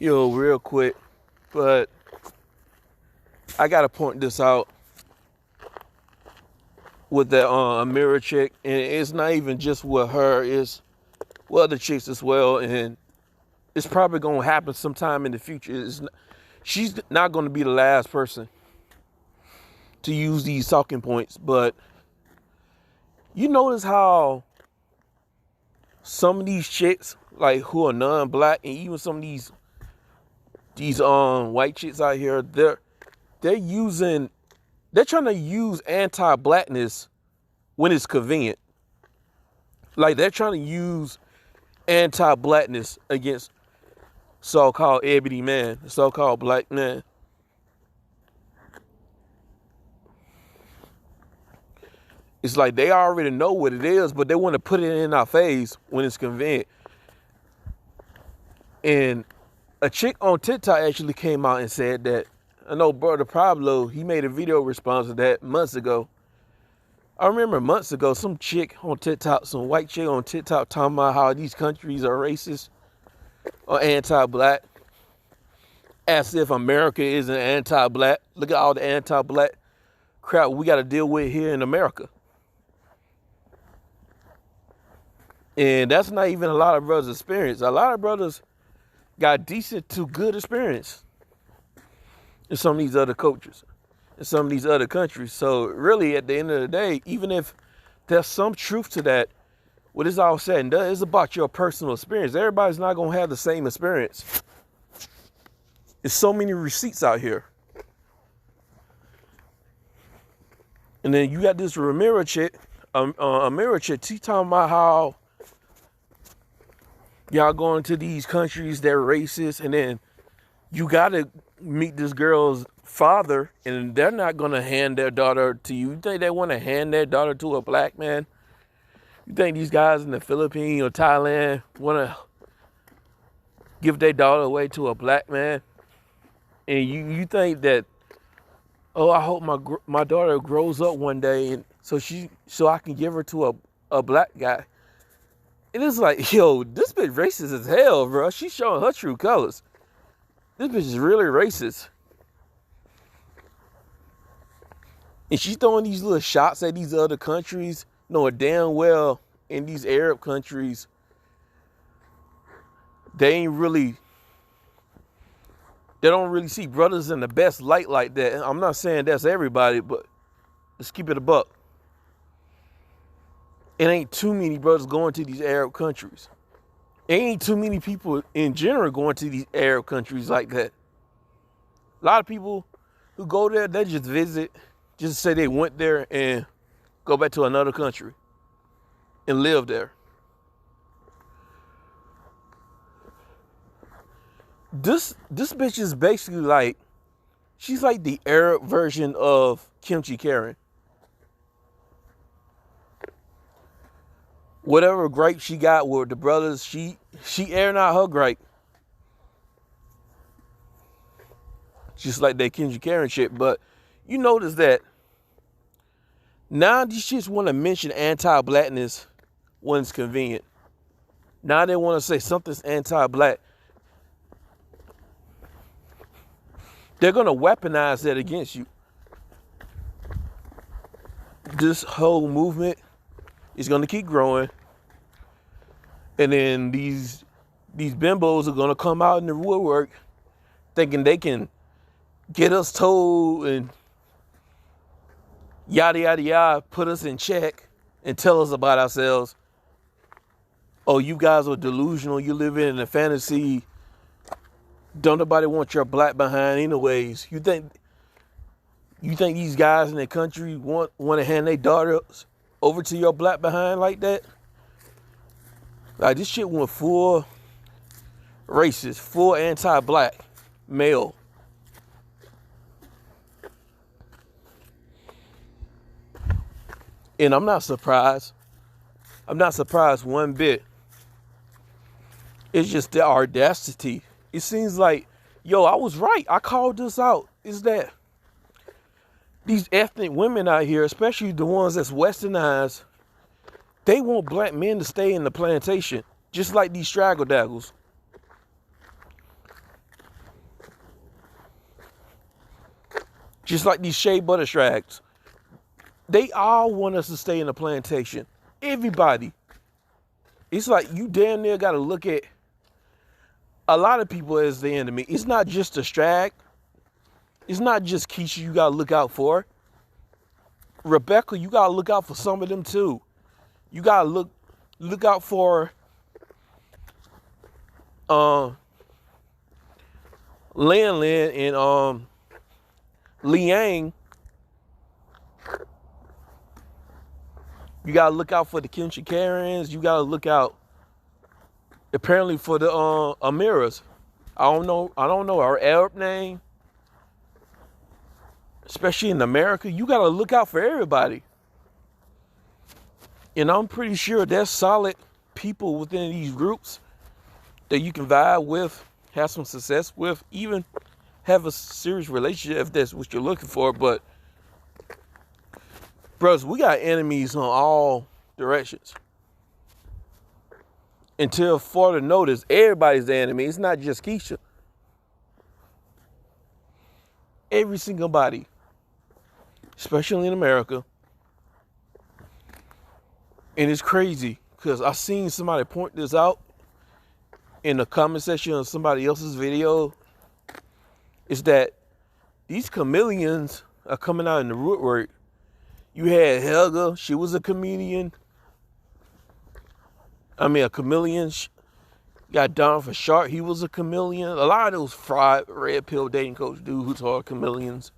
Yo, real quick, but I gotta point this out with that Amira chick, and it's not even just with her; it's with other chicks as well, and it's probably gonna happen sometime in the future. She's not gonna be the last person to use these talking points, but you notice how some of these chicks, like who are non-black, and even some of these white chicks out here, they're using they're trying to use anti-blackness when it's convenient. Like they're trying to use anti-blackness against so-called ebony man, so-called black man. It's like they already know what it is, but they want to put it in our face when it's convenient. And a chick on TikTok actually came out and said that, I know Brother Pablo, he made a video response to that months ago. I remember months ago, some chick on TikTok, some white chick on TikTok talking about how these countries are racist or anti-black, as if America isn't anti-black. Look at all the anti-black crap we got to deal with here in America. And that's not even a lot of brothers' experience. A lot of brothers got decent to good experience in some of these other cultures, in some of these other countries. So really, at the end of the day, even if there's some truth to that, what is all said and done, it's about your personal experience. Everybody's not going to have the same experience. There's so many receipts out here. And then you got this Ramira chick, she talking about how y'all going to these countries that are racist, and then you got to meet this girl's father, and they're not going to hand their daughter to you. You think they want to hand their daughter to a black man? You think these guys in the Philippines or Thailand want to give their daughter away to a black man? And you think that, oh, I hope my daughter grows up one day and so I can give her to a black guy. And it's like, yo, this bitch racist as hell, bro. She's showing her true colors. This bitch is really racist. And she's throwing these little shots at these other countries, knowing damn well in these Arab countries, they don't really see brothers in the best light like that. I'm not saying that's everybody, but let's keep it a buck. It ain't too many brothers going to these Arab countries. It ain't too many people in general going to these Arab countries like that. A lot of people who go there, they just visit, just say they went there and go back to another country and live there. This bitch is basically like, she's like the Arab version of Kimchi Karen. Whatever gripe she got with the brothers, she airing out her gripe. Just like that Kimchi Karen shit. But you notice that now these chicks want to mention anti-blackness when it's convenient. Now they want to say something's anti-black. They're going to weaponize that against you. This whole movement is going to keep growing. And then these bimbos are going to come out in the woodwork thinking they can get us told and yada, yada, yada, put us in check and tell us about ourselves. Oh, you guys are delusional. You live in a fantasy. Don't nobody want your black behind anyways. You think these guys in the country want to hand their daughters over to your black behind like that? Like, this shit went full racist, full anti-black male. And I'm not surprised. I'm not surprised one bit. It's just the audacity. It seems like, yo, I was right. I called this out. Is that these ethnic women out here, especially the ones that's westernized, they want black men to stay in the plantation, just like these straggle daggles. Just like these shea butter tracts. They all want us to stay in the plantation. Everybody. It's like you damn near got to look at a lot of people as the enemy. It's not just a Strag. It's not just Keisha you got to look out for. Rebecca, you got to look out for some of them too. You got to look out for Lin and Liang. You got to look out for the Kensha Karens. You got to look out apparently for the Amiras. I don't know her Arab name. Especially in America, you got to look out for everybody. And I'm pretty sure there's solid people within these groups that you can vibe with, have some success with, even have a serious relationship if that's what you're looking for. But, bros, we got enemies on all directions. Until further notice, everybody's the enemy. It's not just Keisha. Every single body, especially in America. And it's crazy because I seen somebody point this out in the comment section of somebody else's video. Is that these chameleons are coming out in the woodwork. You had Helga, she was a comedian. A chameleon. Got Don for Sharp, he was a chameleon. A lot of those fried red pill dating coach dudes are chameleons.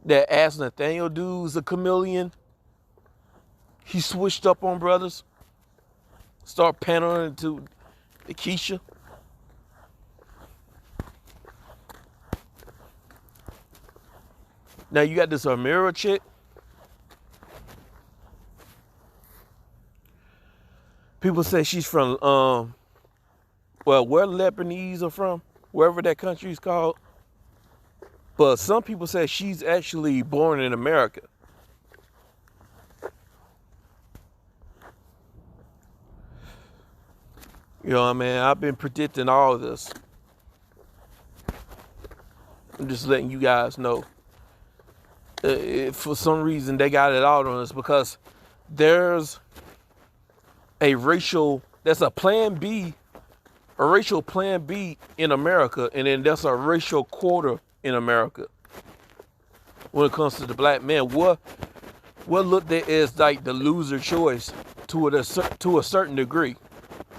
That Ask Nathaniel dude's a chameleon. He switched up on brothers. Start pandering to the Keisha. Now you got this Amira chick. People say she's from, where Lebanese are from, wherever that country is called. But some people say she's actually born in America. You know what I mean? I've been predicting all of this. I'm just letting you guys know. For some reason, they got it out on us because there's a plan B, a racial plan B in America, and then there's a racial quota in America. When it comes to the black man, what looked at as like the loser choice to a certain degree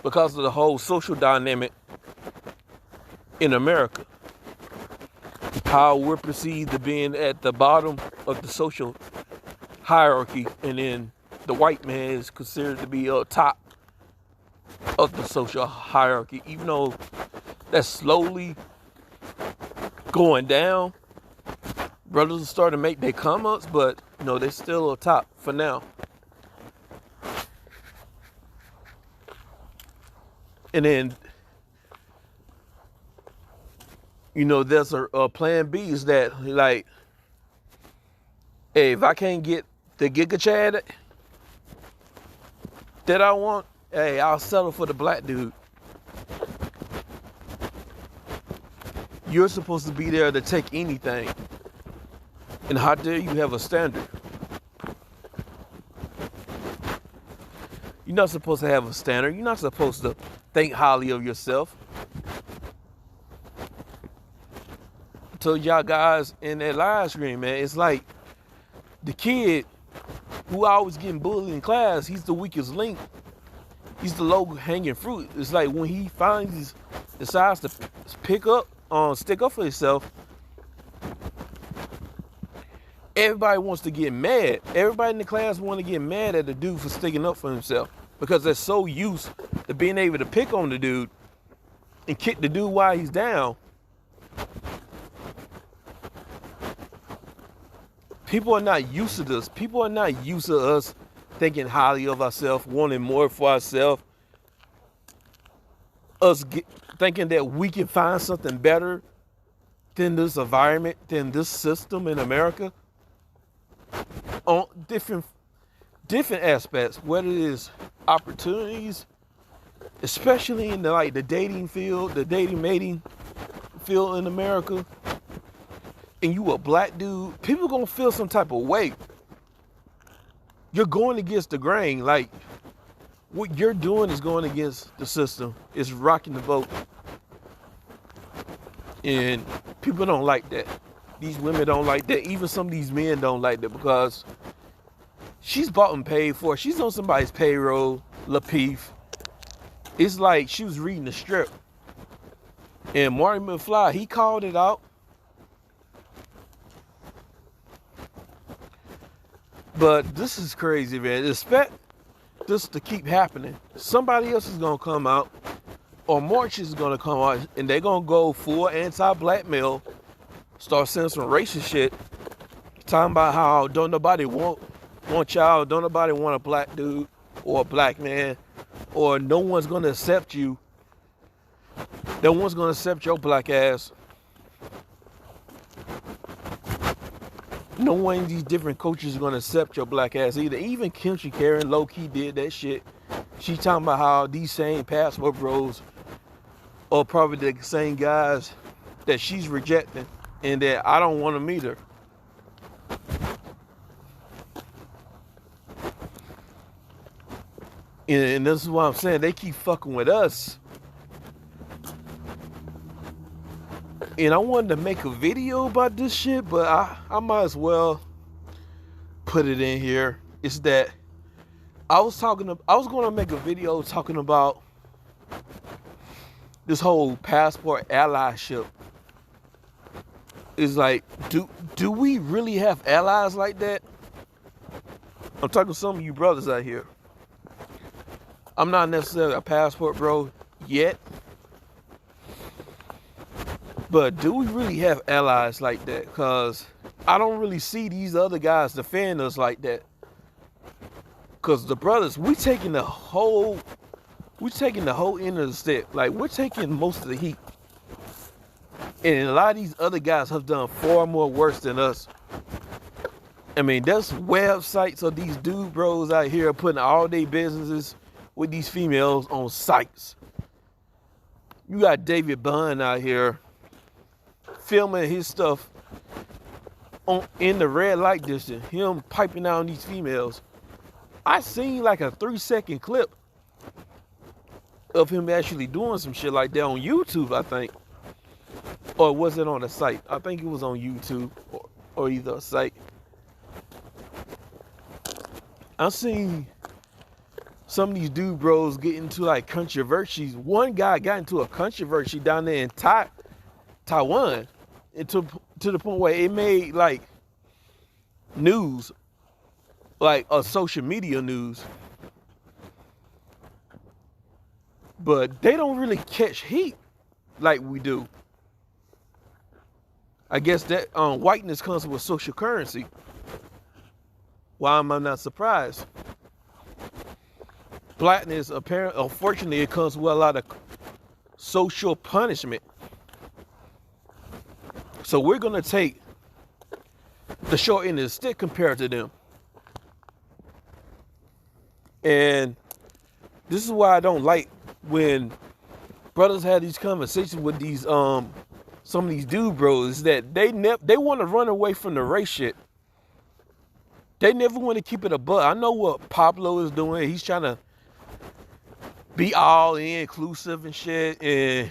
because of the whole social dynamic in America. How we're perceived to being at the bottom of the social hierarchy, and then the white man is considered to be up top of the social hierarchy, even though that's slowly going down. Brothers are starting to make their come ups, but they're still up top for now. And then there's a plan B is that, like, hey, if I can't get the Giga Chad that I want, hey, I'll settle for the black dude. You're supposed to be there to take anything. And how dare you have a standard? You're not supposed to have a standard. You're not supposed to think highly of yourself. I told y'all guys in that live stream, man, it's like the kid who always getting bullied in class, he's the weakest link. He's the low-hanging fruit. It's like when he decides to stick up for himself, everybody wants to get mad. Everybody in the class want to get mad at the dude for sticking up for himself because they're so used to being able to pick on the dude and kick the dude while he's down. People are not used to this. People are not used to us thinking highly of ourselves, wanting more for ourselves. Thinking that we can find something better than this environment, than this system in America. On different aspects, whether it is opportunities, especially in the dating field, the dating mating feel in America, and you a black dude, people gonna feel some type of way. You're going against the grain. Like, what you're doing is going against the system. It's rocking the boat. And people don't like that. These women don't like that. Even some of these men don't like that because she's bought and paid for. She's on somebody's payroll, Lapeef. It's like she was reading the strip. And Marty McFly, he called it out. But this is crazy, man. Expect this to keep happening. Somebody else is going to come out, or March is going to come out, and they're going to go full anti-black male, start saying some racist shit, talking about how don't nobody want y'all, don't nobody want a black dude or a black man, or no one's going to accept you. No one's going to accept your black ass. No one in these different cultures is going to accept your black ass either. Even Kimchi Karen low-key did that shit. She talking about how these same passport bros are probably the same guys that she's rejecting and that I don't want to meet her. And this is what I'm saying. They keep fucking with us. And I wanted to make a video about this shit, but I might as well put it in here. It's that I was going to make a video talking about this whole passport allyship. It's like, do we really have allies like that? I'm talking to some of you brothers out here. I'm not necessarily a passport bro yet. But do we really have allies like that? Because I don't really see these other guys defend us like that. Because the brothers, we taking the whole end of the stick. Like, we're taking most of the heat. And a lot of these other guys have done far more worse than us. I mean, there's websites of these dude bros out here putting all their businesses with these females on sites. You got David Bunn out here filming his stuff in the red light district, him piping down these females. I seen like a 3-second clip of him actually doing some shit like that on YouTube, I think. Or was it on a site? I think it was on YouTube or either a site. I seen some of these dude bros get into like controversies. One guy got into a controversy down there in Taiwan, and to the point where it made like news, like a social media news. But they don't really catch heat like we do. I guess that whiteness comes with social currency. Why am I not surprised? Blackness, unfortunately, it comes with a lot of social punishment. So we're going to take the short end of the stick compared to them. And this is why I don't like when brothers have these conversations with these some of these dude bros, that they want to run away from the race shit. They never want to keep it a buck. I know what Pablo is doing. He's trying to be all inclusive and shit, and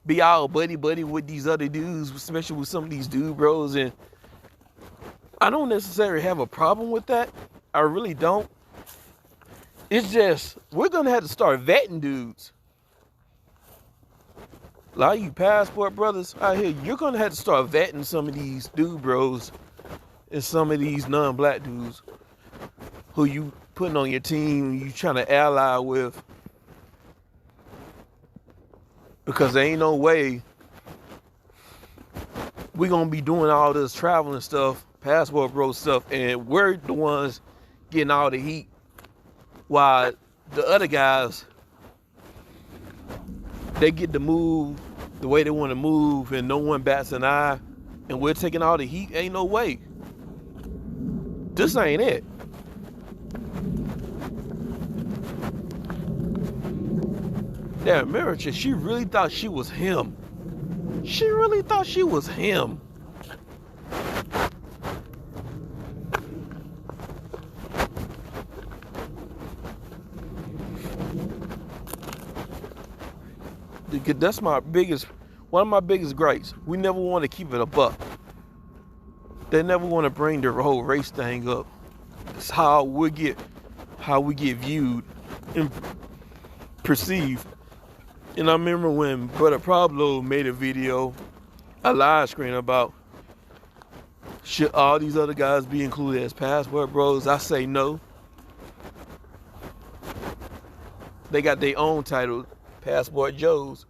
be all buddy with these other dudes, especially with some of these dude bros. And I don't necessarily have a problem with that. I really don't. It's just, we're going to have to start vetting dudes. A lot of you passport brothers out here, you're going to have to start vetting some of these dude bros and some of these non-black dudes who you putting on your team, you trying to ally with. Because there ain't no way we're going to be doing all this traveling stuff, passport bro stuff, and we're the ones getting all the heat, while the other guys, they get to move the way they want to move and no one bats an eye, and we're taking all the heat. Ain't no way. This ain't it. That America, she really thought she was him. She really thought she was him. That's one of my biggest gripes. We never want to keep it a buck. They never want to bring the whole race thing up. It's how we get viewed and perceived. And I remember when Brother Pablo made a video, a live screen about should all these other guys be included as passport bros. I say no. They got their own title, Passport Joes.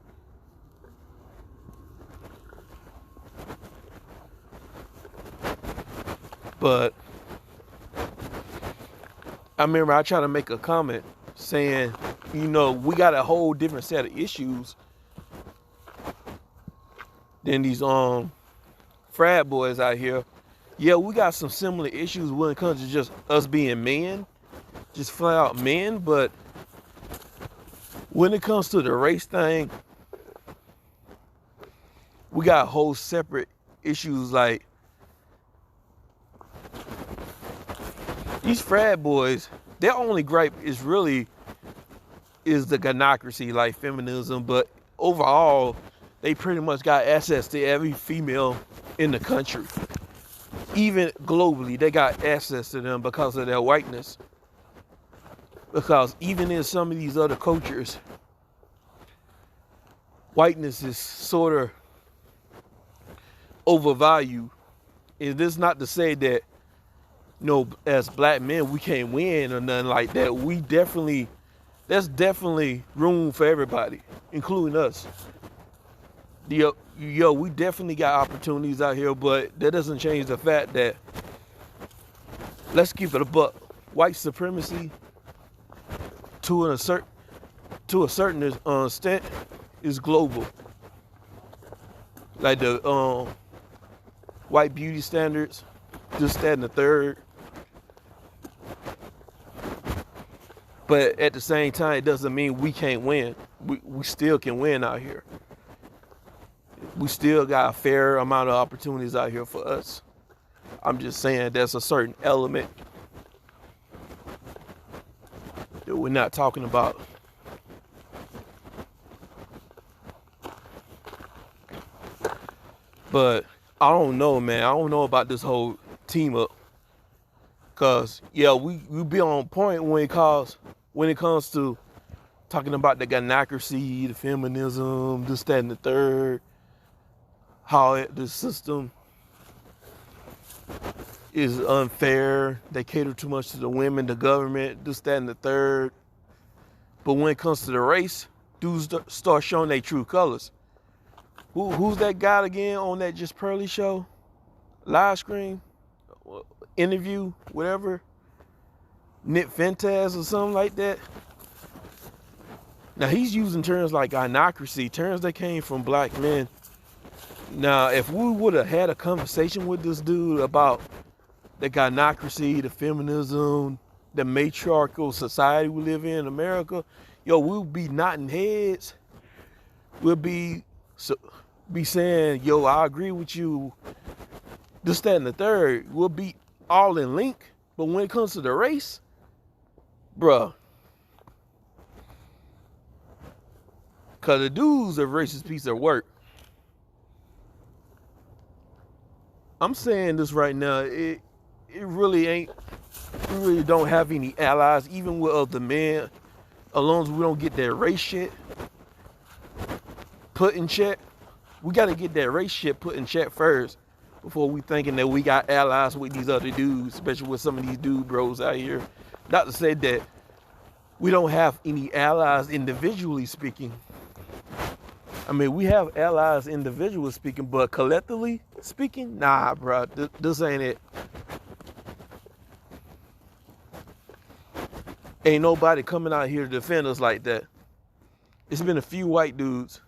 But I remember I tried to make a comment saying, we got a whole different set of issues than these frat boys out here. Yeah, we got some similar issues when it comes to just us being men, just flat out men, but when it comes to the race thing, we got whole separate issues. Like these frat boys, their only gripe is the gynocracy, like feminism, but overall, they pretty much got access to every female in the country. Even globally, they got access to them because of their whiteness. Because even in some of these other cultures, whiteness is sort of overvalued. And this is not to say that, as black men, we can't win or nothing like that. There's definitely room for everybody, including us. We definitely got opportunities out here, but that doesn't change the fact that, let's keep it a buck, white supremacy to a certain extent is global. Like the white beauty standards, this, that, and the third. But at the same time, it doesn't mean we can't win. We still can win out here. We still got a fair amount of opportunities out here for us. I'm just saying there's a certain element that we're not talking about. But I don't know, man. I don't know about this whole team up. Cause we be on point when it comes to talking about the gynocracy, the feminism, this, that, and the third. How the system is unfair. They cater too much to the women, the government, this, that, and the third. But when it comes to the race, dudes start showing their true colors. Who's that guy again on that Just Pearly show? Live screen? Interview? Whatever? Nick Fentaz or something like that? Now he's using terms like gynocracy, terms that came from black men. Now, if we would have had a conversation with this dude about the gynocracy, the feminism, the matriarchal society we live in America, we'll be nodding heads. We'll be saying, I agree with you, this, that, and the third. We'll be all in link. But when it comes to the race, bruh, because the dude's a racist piece of work. I'm saying this right now, it really ain't, we really don't have any allies, even with other men, as long as we don't get that race shit put in check. We got to get that race shit put in check first before we thinking that we got allies with these other dudes, especially with some of these dude bros out here. Not to say that we don't have any allies individually speaking. I mean, we have allies individually speaking, but collectively speaking, nah, bro, this ain't it. Ain't nobody coming out here to defend us like that. It's been a few white dudes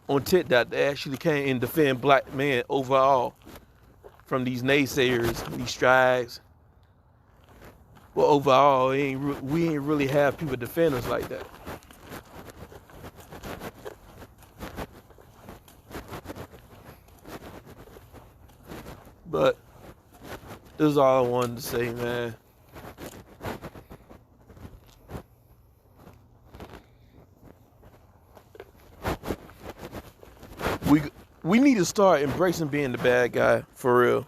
on TikTok that actually came and defend black men overall from these naysayers, these strikes. Well, overall, we ain't really have people defend us like that. But this is all I wanted to say, man. We need to start embracing being the bad guy for real.